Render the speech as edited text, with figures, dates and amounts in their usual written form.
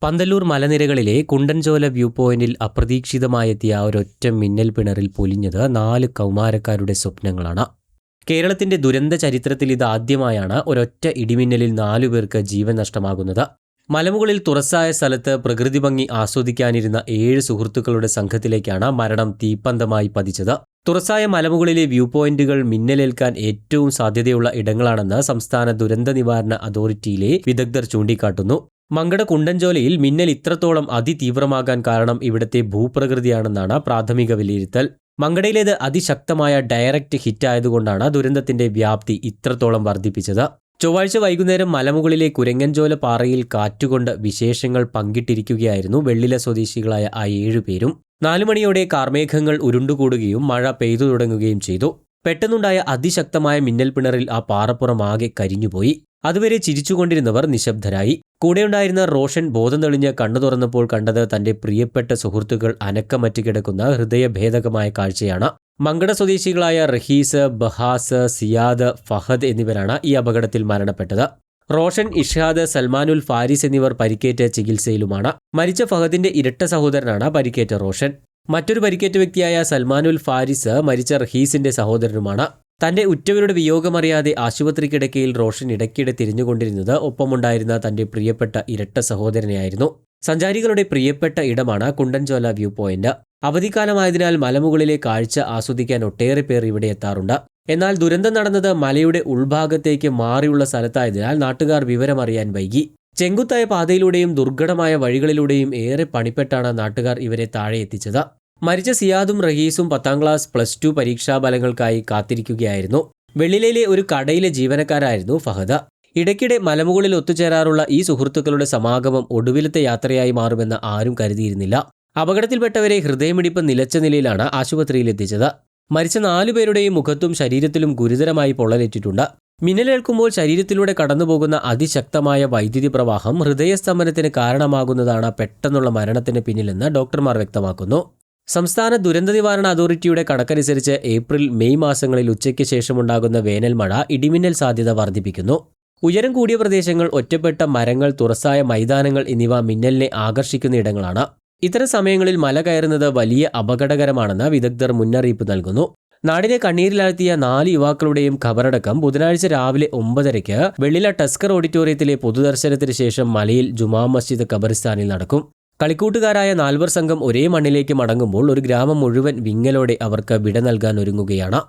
പന്തല്ലൂർ മലനിരകളിലെ കുണ്ടൻചോല വ്യൂ പോയിന്റിൽ അപ്രതീക്ഷിതമായെത്തിയ ഒരൊറ്റ മിന്നൽ പിണറിൽ പൊലിഞ്ഞത് 4 കൗമാരക്കാരുടെ സ്വപ്നങ്ങളാണ്. കേരളത്തിന്റെ ദുരന്ത ചരിത്രത്തിൽ ഇതാദ്യമായാണ് ഒരൊറ്റ ഇടിമിന്നലിൽ 4 പേർക്ക് ജീവൻ നഷ്ടമാകുന്നത്. മലമുകളിൽ തുറസായ സ്ഥലത്ത് പ്രകൃതി ഭംഗി ആസ്വദിക്കാനിരുന്ന 7 സുഹൃത്തുക്കളുടെ സംഘത്തിലേക്കാണ് മരണം തീപ്പന്തമായി പതിച്ചത്. തുറസായ മലമുകളിലെ വ്യൂ പോയിന്റുകൾ മിന്നലേൽക്കാൻ ഏറ്റവും സാധ്യതയുള്ള ഇടങ്ങളാണെന്ന് സംസ്ഥാന ദുരന്ത നിവാരണ അതോറിറ്റിയിലെ വിദഗ്ധർ ചൂണ്ടിക്കാട്ടുന്നു. മങ്കട കുണ്ടൻചോലയിൽ മിന്നൽ ഇത്രത്തോളം അതിതീവ്രമാകാൻ കാരണം ഇവിടുത്തെ ഭൂപ്രകൃതിയാണെന്നാണ് പ്രാഥമിക വിലയിരുത്തൽ. മങ്കടയിലേത് അതിശക്തമായ ഡയറക്റ്റ് ഹിറ്റായതുകൊണ്ടാണ് ദുരന്തത്തിന്റെ വ്യാപ്തി ഇത്രത്തോളം വർദ്ധിപ്പിച്ചത്. ചൊവ്വാഴ്ച വൈകുന്നേരം മലമുകളിലെ കുരങ്ങൻചോല പാറയിൽ കാറ്റുകൊണ്ട് വിശേഷങ്ങൾ പങ്കിട്ടിരിക്കുകയായിരുന്നു വെള്ളില സ്വദേശികളായ ആ 7 പേരും. 4 മണിയോടെ കാർമേഘങ്ങൾ ഉരുണ്ടുകൂടുകയും മഴ പെയ്തു തുടങ്ങുകയും ചെയ്തു. പെട്ടെന്നുണ്ടായ അതിശക്തമായ മിന്നൽ പിണറിൽ ആ പാറപ്പുറം ആകെ കരിഞ്ഞുപോയി. അതുവരെ ചിരിച്ചുകൊണ്ടിരുന്നവർ നിശബ്ദരായി. കൂടെയുണ്ടായിരുന്ന റോഷൻ ബോധം തെളിഞ്ഞ് കണ്ണു തുറന്നപ്പോൾ കണ്ടത് തന്റെ പ്രിയപ്പെട്ട സുഹൃത്തുക്കൾ അനക്കമറ്റ് കിടക്കുന്ന ഹൃദയഭേദകമായ കാഴ്ചയാണ്. മങ്കട സ്വദേശികളായ റഹീസ്, ബഹാസ്, സിയാദ്, ഫഹദ് എന്നിവരാണ് ഈ അപകടത്തിൽ മരണപ്പെട്ടത്. റോഷൻ, ഇഷാദ്, സൽമാനുൽ ഫാരിസ് എന്നിവർ പരിക്കേറ്റ ചികിത്സയിലുമാണ്. മരിച്ച ഫഹദിന്റെ ഇരട്ട സഹോദരനാണ് പരിക്കേറ്റ റോഷൻ. മറ്റൊരു പരിക്കേറ്റ വ്യക്തിയായ സൽമാനുൽ ഫാരിസ് മരിച്ച റഹീസിന്റെ സഹോദരനുമാണ്. തന്റെ ഉറ്റവരുടെ വിയോഗമറിയാതെ ആശുപത്രി കിടക്കയിൽ റോഷൻ ഇടയ്ക്കിടെ തിരിഞ്ഞുകൊണ്ടിരുന്നത് ഒപ്പമുണ്ടായിരുന്ന തന്റെ പ്രിയപ്പെട്ട ഇരട്ട സഹോദരനെയായിരുന്നു. സഞ്ചാരികളുടെ പ്രിയപ്പെട്ട ഇടമാണ് കുണ്ടൻചോല വ്യൂ പോയിന്റ്. അവധിക്കാലമായതിനാൽ മലമുകളിലെ കാഴ്ച ആസ്വദിക്കാൻ ഒട്ടേറെ പേർ ഇവിടെ എത്താറുണ്ട്. എന്നാൽ ദുരന്തം നടന്നത് മലയുടെ ഉൾഭാഗത്തേക്ക് മാറിയുള്ള സ്ഥലത്തായതിനാൽ നാട്ടുകാർ വിവരമറിയാൻ വൈകി. ചെങ്കുത്തായ പാതയിലൂടെയും ദുർഘടമായ വഴികളിലൂടെയും ഏറെ പണിപ്പെട്ടാണ് നാട്ടുകാർ ഇവരെ താഴെ എത്തിച്ചത്. മരിച്ച സിയാദും റഹീസും 10ാം ക്ലാസ് +2 പരീക്ഷാഫലങ്ങൾക്കായി കാത്തിരിക്കുകയായിരുന്നു. വെള്ളിലയിലെ ഒരു കടയിലെ ജീവനക്കാരായിരുന്നു ഫഹദ്. ഇടയ്ക്കിടെ മലമുകളിൽ ഒത്തുചേരാറുള്ള ഈ സുഹൃത്തുക്കളുടെ സമാഗമം ഒടുവിലത്തെ യാത്രയായി മാറുമെന്ന് ആരും കരുതിയിരുന്നില്ല. അപകടത്തിൽപ്പെട്ടവരെ ഹൃദയമിടിപ്പ് നിലച്ച നിലയിലാണ് ആശുപത്രിയിൽ എത്തിച്ചത്. മരിച്ച 4 പേരുടെയും മുഖത്തും ശരീരത്തിലും ഗുരുതരമായി പൊള്ളലേറ്റിട്ടുണ്ട്. മിന്നലേൽക്കുമ്പോൾ ശരീരത്തിലൂടെ കടന്നുപോകുന്ന അതിശക്തമായ വൈദ്യുതി പ്രവാഹം ഹൃദയസ്തംഭനത്തിന് കാരണമാകുന്നതാണ് പെട്ടെന്നുള്ള മരണത്തിന് പിന്നിലെന്ന് ഡോക്ടർമാർ വ്യക്തമാക്കുന്നു. സംസ്ഥാന ദുരന്ത നിവാരണ അതോറിറ്റിയുടെ കണക്കനുസരിച്ച് ഏപ്രിൽ, മെയ് മാസങ്ങളിൽ ഉച്ചയ്ക്ക് ശേഷമുണ്ടാകുന്ന വേനൽ മഴ ഇടിമിന്നൽ സാധ്യത വർദ്ധിപ്പിക്കുന്നു. ഉയരം കൂടിയ പ്രദേശങ്ങൾ, ഒറ്റപ്പെട്ട മരങ്ങൾ, തുറസായ മൈതാനങ്ങൾ എന്നിവ മിന്നലിനെ ആകർഷിക്കുന്ന ഇടങ്ങളാണ്. ഇത്തരം സമയങ്ങളിൽ മല കയറുന്നത് വലിയ അപകടകരമാണെന്ന് വിദഗ്ധർ മുന്നറിയിപ്പ് നൽകുന്നു. നാടിനെ കണ്ണീരിലാഴ്ത്തിയ 4 യുവാക്കളുടെയും ഖബറടക്കം ബുധനാഴ്ച രാവിലെ 9:30 വെള്ളില ടസ്കർ ഓഡിറ്റോറിയത്തിലെ പൊതുദർശനത്തിന് ശേഷം മലയിൽ ജുമാ മസ്ജിദ് ഖബറിസ്ഥാനിൽ നടക്കും. കളിക്കൂട്ടുകാരായ 4 സംഘം ഒരേ മണ്ണിലേക്ക് മടങ്ങുമ്പോൾ ഒരു ഗ്രാമം മുഴുവൻ വിങ്ങലോടെ അവർക്ക് വിട നൽകാൻ ഒരുങ്ങുകയാണ്.